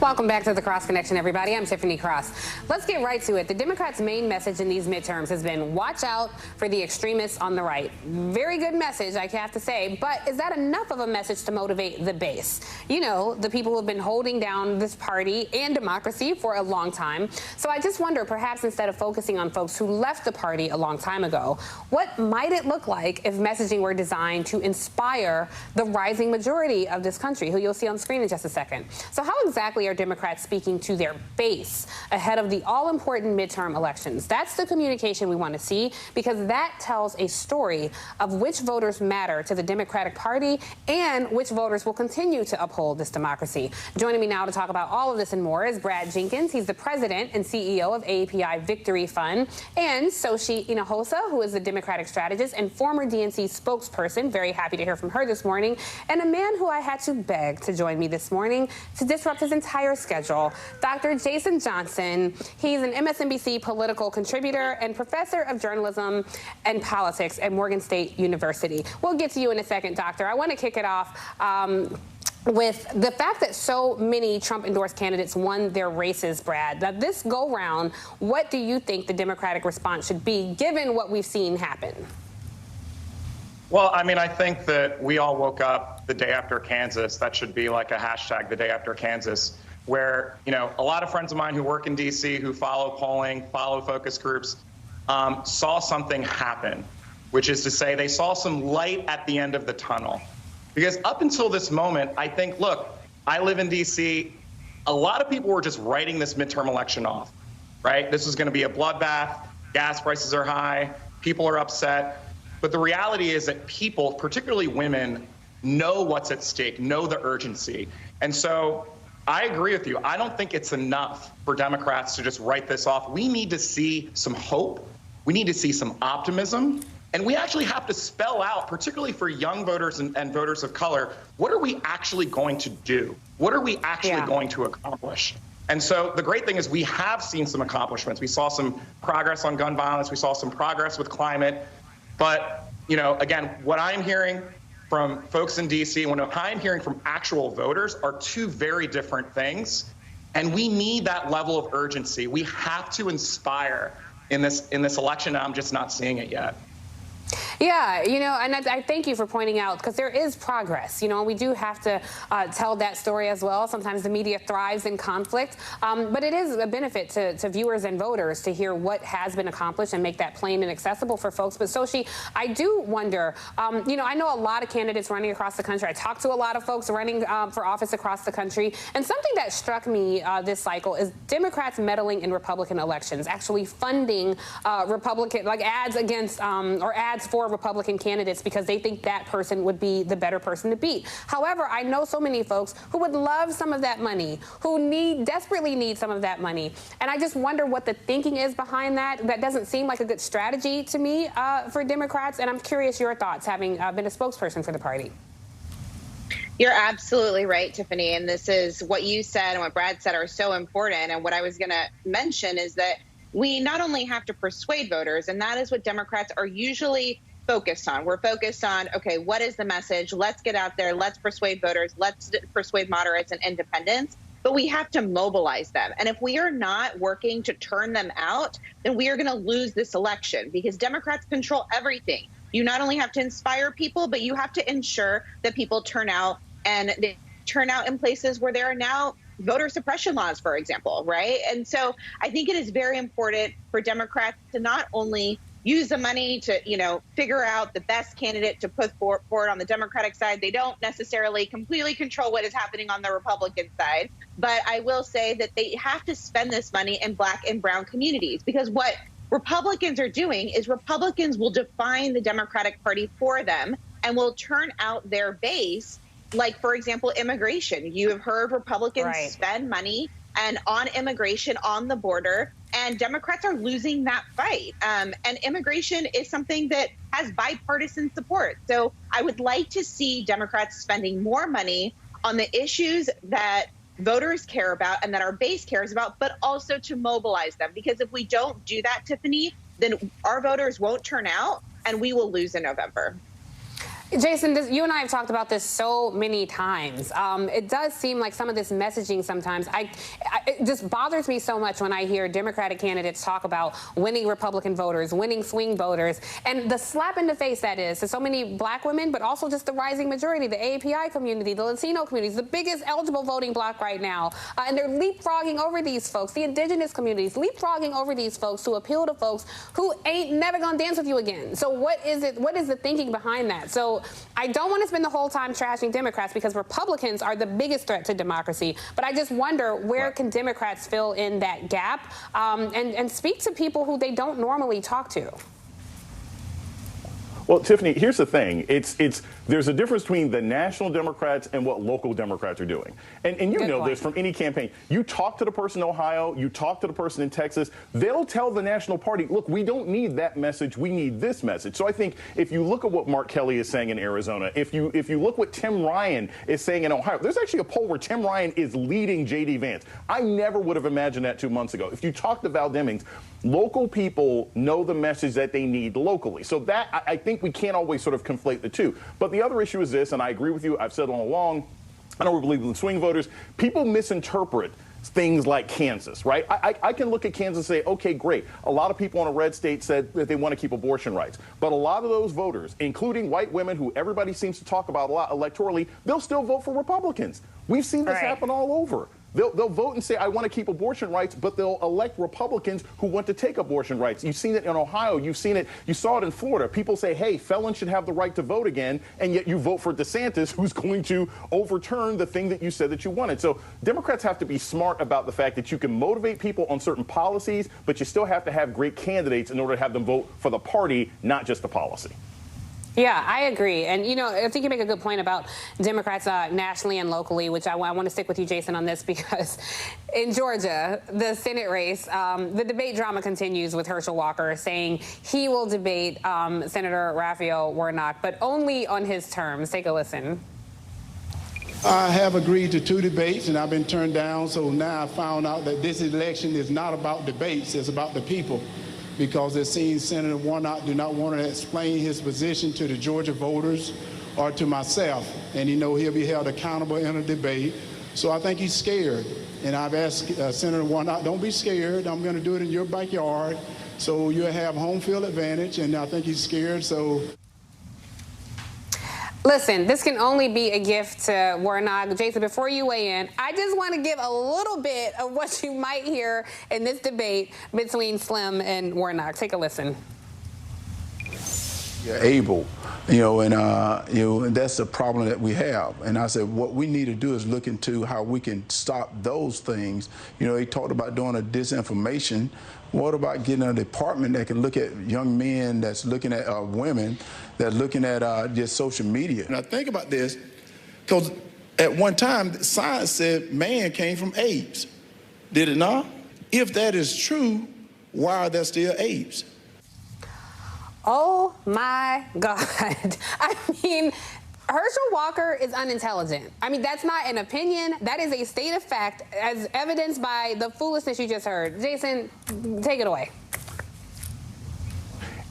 Welcome back to the Cross Connection, everybody. I'm Tiffany Cross. Let's get right to it. The Democrats' main message in these midterms has been watch out for the extremists on the right. Very good message, I have to say, but is that enough of a message to motivate the base? You know, the people who have been holding down this party and democracy for a long time. So I just wonder, perhaps instead of focusing on folks who left the party a long time ago, what might it look like if messaging were designed to inspire the rising majority of this country, who you'll see on screen in just a second? So how exactly are Democrats speaking to their base ahead of the all-important midterm elections? That's the communication we want to see, because that tells a story of which voters matter to the Democratic Party and which voters will continue to uphold this democracy. Joining me now to talk about all of this and more is Brad Jenkins. He's the president and CEO of AAPI Victory Fund, and Xochitl Hinojosa, who is the Democratic strategist and former DNC spokesperson. Very happy to hear from her this morning. And a man who I had to beg to join me this morning to disrupt his entire schedule, Dr. Jason Johnson. He's an MSNBC political contributor and professor of journalism and politics at Morgan State University. We'll get to you in a second, Doctor. I want to kick it off with the fact that so many Trump-endorsed candidates won their races, Brad. Now, this go-round, what do you think the Democratic response should be, given what we've seen happen? Well, I mean, I think that we all woke up the day after Kansas. That should be like a hashtag, the day after Kansas, where, you know, a lot of friends of mine who work in D.C., who follow polling, follow focus groups, saw something happen, which is to say they saw some light at the end of the tunnel. Because up until this moment, I think, look, I live in D.C., a lot of people were just writing this midterm election off, right? This is going to be a bloodbath. Gas prices are high. People are upset. But the reality is that people, particularly women, know what's at stake, know the urgency. And so I agree with you. I don't think it's enough for Democrats to just write this off. We need to see some hope. We need to see some optimism. And we actually have to spell out, particularly for young voters and voters of color, what are we actually going to do? What are we actually going to accomplish? And so the great thing is we have seen some accomplishments. We saw some progress on gun violence. We saw some progress with climate. But, you know, again, what I'm hearing from folks in D.C., what I'm hearing from actual voters are two very different things. And we need that level of urgency. We have to inspire in this election, and I'm just not seeing it yet. Yeah, you know, and I thank you for pointing out, because there is progress. You know, we do have to tell that story as well. Sometimes the media thrives in conflict, but it is a benefit to viewers and voters to hear what has been accomplished and make that plain and accessible for folks. But Xochitl, I do wonder, you know, I know a lot of candidates running across the country. I talked to a lot of folks running for office across the country. And something that struck me this cycle is Democrats meddling in Republican elections, actually funding Republican, like ads against or ads for Republican candidates because they think that person would be the better person to beat. However, I know so many folks who would love some of that money, who desperately need some of that money. And I just wonder what the thinking is behind that. That doesn't seem like a good strategy to me for Democrats. And I'm curious your thoughts, having been a spokesperson for the party. You're absolutely right, Tiffany. And this is what you said and what Brad said are so important. And what I was going to mention is that we not only have to persuade voters, and that is what Democrats are usually focused on. We're focused on, okay, what is the message? Let's get out there. Let's persuade voters. Let's persuade moderates and independents. But we have to mobilize them. And if we are not working to turn them out, then we are going to lose this election, because Democrats control everything. You not only have to inspire people, but you have to ensure that people turn out, and they turn out in places where there are now voter suppression laws, for example, right? And so I think it is very important for Democrats to not only use the money to, you know, figure out the best candidate to put forward on the Democratic side. They don't necessarily completely control what is happening on the Republican side. But I will say that they have to spend this money in Black and brown communities, because what Republicans are doing is Republicans will define the Democratic Party for them and will turn out their base. Like, for example, immigration. You have heard Republicans spend money and on immigration on the border, and Democrats are losing that fight. And immigration is something that has bipartisan support. So I would like to see Democrats spending more money on the issues that voters care about and that our base cares about, but also to mobilize them. Because if we don't do that, Tiffany, then our voters won't turn out and we will lose in November. Jason, you and I have talked about this so many times. It does seem like some of this messaging sometimes, it just bothers me so much when I hear Democratic candidates talk about winning Republican voters, winning swing voters, and the slap in the face that is to so many black women, but also just the rising majority, the AAPI community, the Latino communities, the biggest eligible voting bloc right now. And they're leapfrogging over these folks, the indigenous communities, leapfrogging over these folks to appeal to folks who ain't never gonna dance with you again. So what is the thinking behind that? So I don't want to spend the whole time trashing Democrats because Republicans are the biggest threat to democracy. But I just wonder, where can Democrats fill in that gap and speak to people who they don't normally talk to? Well, Tiffany, here's the thing. There's a difference between the national Democrats and what local Democrats are doing. And you Good know point. this from any campaign. You talk to the person in Ohio, you talk to the person in Texas, they'll tell the national party, look, we don't need that message, we need this message. So I think if you look at what Mark Kelly is saying in Arizona, if you look what Tim Ryan is saying in Ohio, there's actually a poll where Tim Ryan is leading J.D. Vance. I never would have imagined that 2 months ago. If you talk to Val Demings, local people know the message that they need locally. So that, I think we can't always sort of conflate the two. But the other issue is this, and I agree with you, I've said all along, I don't believe in swing voters. People misinterpret things like Kansas, right? I can look at Kansas and say, okay, great. A lot of people in a red state said that they want to keep abortion rights. But a lot of those voters, including white women who everybody seems to talk about a lot electorally, they'll still vote for Republicans. We've seen this happen all over. They'll vote and say, I want to keep abortion rights, but they'll elect Republicans who want to take abortion rights. You've seen it in Ohio. You saw it in Florida. People say, hey, felons should have the right to vote again, and yet you vote for DeSantis, who's going to overturn the thing that you said that you wanted. So Democrats have to be smart about the fact that you can motivate people on certain policies, but you still have to have great candidates in order to have them vote for the party, not just the policy. Yeah, I agree. And, you know, I think you make a good point about Democrats nationally and locally, which I want to stick with you, Jason, on this, because in Georgia, the Senate race, the debate drama continues with Herschel Walker saying he will debate Senator Raphael Warnock, but only on his terms. Take a listen. I have agreed to 2 debates, and I've been turned down. So now I found out that this election is not about debates. It's about the people. Because it seems Senator Warnock do not want to explain his position to the Georgia voters or to myself. And you know he'll be held accountable in a debate. So I think he's scared. And I've asked Senator Warnock, don't be scared. I'm going to do it in your backyard. So you'll have home field advantage. And I think he's scared. So. Listen, this can only be a gift to Warnock. Jason, before you weigh in, I just want to give a little bit of what you might hear in this debate between Slim and Warnock. Take a listen. You're able, and that's the problem that we have. And I said, what we need to do is look into how we can stop those things. You know, he talked about doing a disinformation. What about getting a department that can look at young men, that's looking at women, that's looking at just social media? And I think about this because at one time, science said man came from apes. Did it not? If that is true, why are there still apes? Oh, my God. I mean, Herschel Walker is unintelligent. I mean, that's not an opinion. That is a state of fact, as evidenced by the foolishness you just heard. Jason, take it away.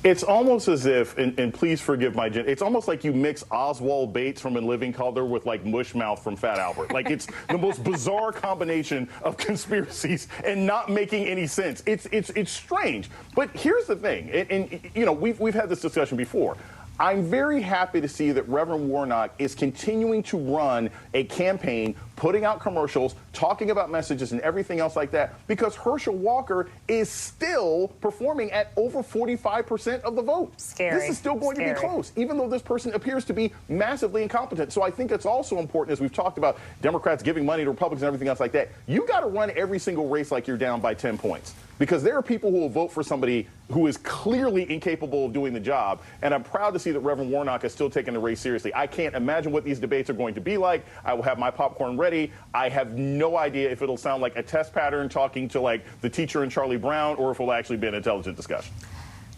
It's almost as if, and please forgive my it's almost like you mix Oswald Bates from In Living Color with like Mushmouth from Fat Albert. Like it's the most bizarre combination of conspiracies and not making any sense. It's strange. But here's the thing, and you know, we've had this discussion before. I'm very happy to see that Reverend Warnock is continuing to run a campaign, putting out commercials, talking about messages and everything else like that, because Herschel Walker is still performing at over 45% of the vote. Scary. This is still going to be close, even though this person appears to be massively incompetent. So I think that's also important, as we've talked about Democrats giving money to Republicans and everything else like that. You got to run every single race like you're down by 10 points. Because there are people who will vote for somebody who is clearly incapable of doing the job. And I'm proud to see that Reverend Warnock is still taking the race seriously. I can't imagine what these debates are going to be like. I will have my popcorn ready. I have no idea if it'll sound like a test pattern talking to like the teacher and Charlie Brown or if it'll actually be an intelligent discussion.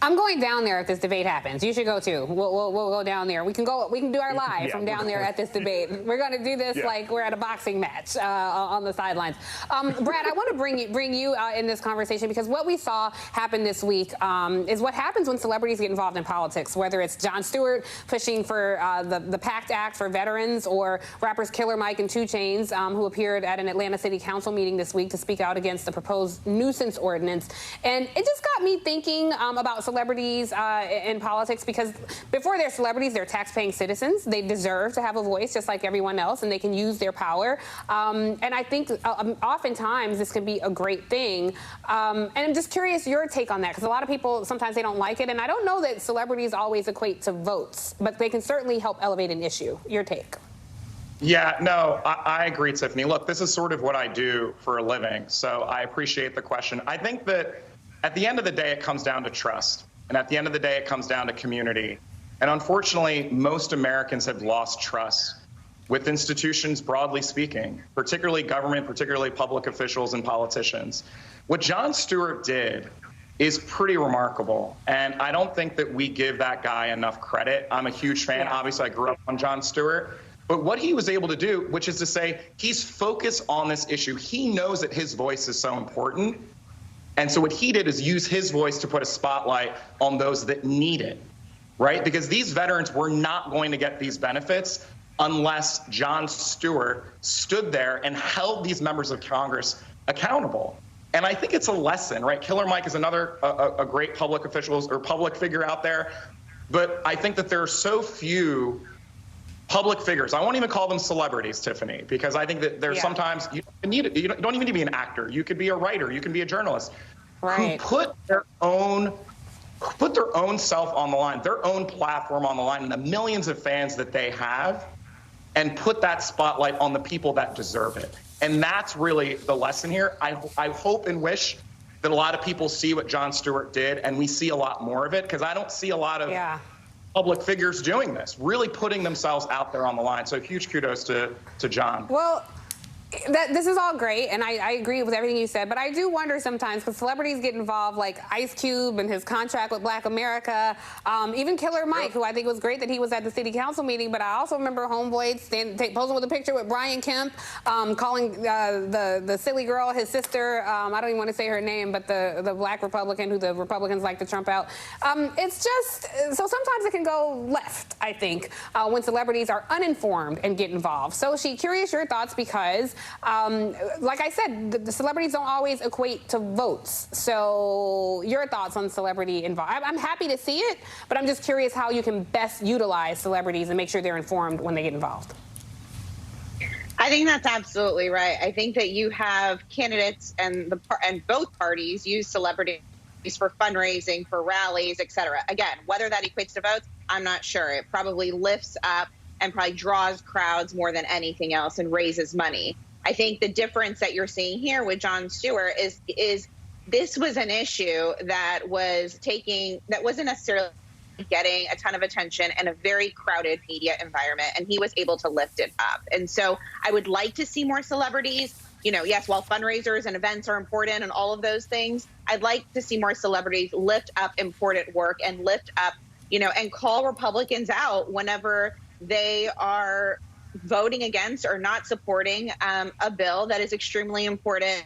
I'm going down there if this debate happens. You should go too. We'll go down there. We can do our live from down there at this debate. We're going to do this like we're at a boxing match on the sidelines. Brad, I want to bring you in this conversation because what we saw happen this week is what happens when celebrities get involved in politics, whether it's Jon Stewart pushing for the PACT Act for veterans or rappers Killer Mike and 2 Chainz, who appeared at an Atlanta City Council meeting this week to speak out against the proposed nuisance ordinance. And it just got me thinking about celebrities in politics, because before they're celebrities, they're tax-paying citizens. They deserve to have a voice just like everyone else, and they can use their power. And I think oftentimes this can be a great thing. And I'm just curious your take on that, because a lot of people, sometimes they don't like it. And I don't know that celebrities always equate to votes, but they can certainly help elevate an issue. Your take? Yeah, no, I agree, Tiffany. Look, this is sort of what I do for a living, so I appreciate the question. I think that at the end of the day, it comes down to trust. And at the end of the day, it comes down to community. And unfortunately, most Americans have lost trust with institutions, broadly speaking, particularly government, particularly public officials and politicians. What Jon Stewart did is pretty remarkable. And I don't think that we give that guy enough credit. I'm a huge fan. Yeah. Obviously, I grew up on Jon Stewart. But what he was able to do, which is to say, he's focused on this issue. He knows that his voice is so important. And so what he did is use his voice to put a spotlight on those that need it, right? Because these veterans were not going to get these benefits unless Jon Stewart stood there and held these members of Congress accountable. And I think it's a lesson, right? Killer Mike is another a great public official or public figure out there. But I think that there are so few public figures. I won't even call them celebrities, Tiffany, because I think that there's sometimes you don't even need to be an actor. You could be a writer. You can be a journalist, who put their own self on the line, their own platform on the line, and the millions of fans that they have, and put that spotlight on the people that deserve it. And that's really the lesson here. I hope and wish that a lot of people see what Jon Stewart did, and we see a lot more of it, because I don't see a lot of public figures doing this, really putting themselves out there on the line. So huge kudos to Jon. Well, this is all great, and I agree with everything you said, but I do wonder sometimes, because celebrities get involved, like Ice Cube and his contract with Black America, even Killer Mike, who I think was great that he was at the city council meeting, but I also remember Homeboy posing with a picture with Brian Kemp, calling the silly girl his sister. I don't even want to say her name, but the black Republican who the Republicans like to trump out. It's just, so sometimes it can go left, I think, when celebrities are uninformed and get involved. So, curious your thoughts, because like I said, the celebrities don't always equate to votes. So your thoughts on celebrity involvement? I'm happy to see it, but I'm just curious how you can best utilize celebrities and make sure they're informed when they get involved. I think that's absolutely right. I think that you have candidates and both parties use celebrities for fundraising, for rallies, et cetera. Again, whether that equates to votes, I'm not sure. It probably lifts up and probably draws crowds more than anything else and raises money. I think the difference that you're seeing here with Jon Stewart is this was an issue that wasn't necessarily getting a ton of attention in a very crowded media environment, and he was able to lift it up. And so I would like to see more celebrities. Yes, while fundraisers and events are important and all of those things, I'd like to see more celebrities lift up important work and lift up, and call Republicans out whenever they are voting against or not supporting a bill that is extremely important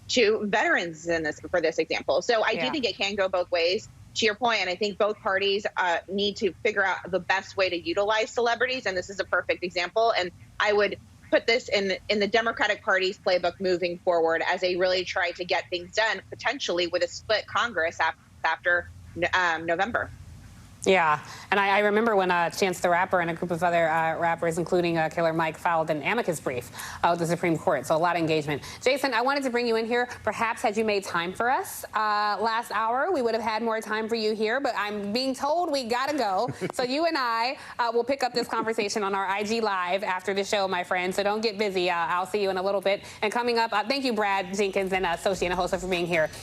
to veterans for this example. So I do think it can go both ways, to your point, and I think both parties need to figure out the best way to utilize celebrities, and this is a perfect example. And I would put this in the Democratic Party's playbook moving forward as they really try to get things done, potentially with a split Congress after November. Yeah, and I remember when Chance the Rapper and a group of other rappers, including Killer Mike, filed an amicus brief with the Supreme Court, so a lot of engagement. Jason, I wanted to bring you in here. Perhaps had you made time for us last hour, we would have had more time for you here, but I'm being told we gotta go. So you and I will pick up this conversation on our IG Live after the show, my friend, so don't get busy. I'll see you in a little bit. And coming up, thank you, Brad Jenkins and Associate Hosta, for being here.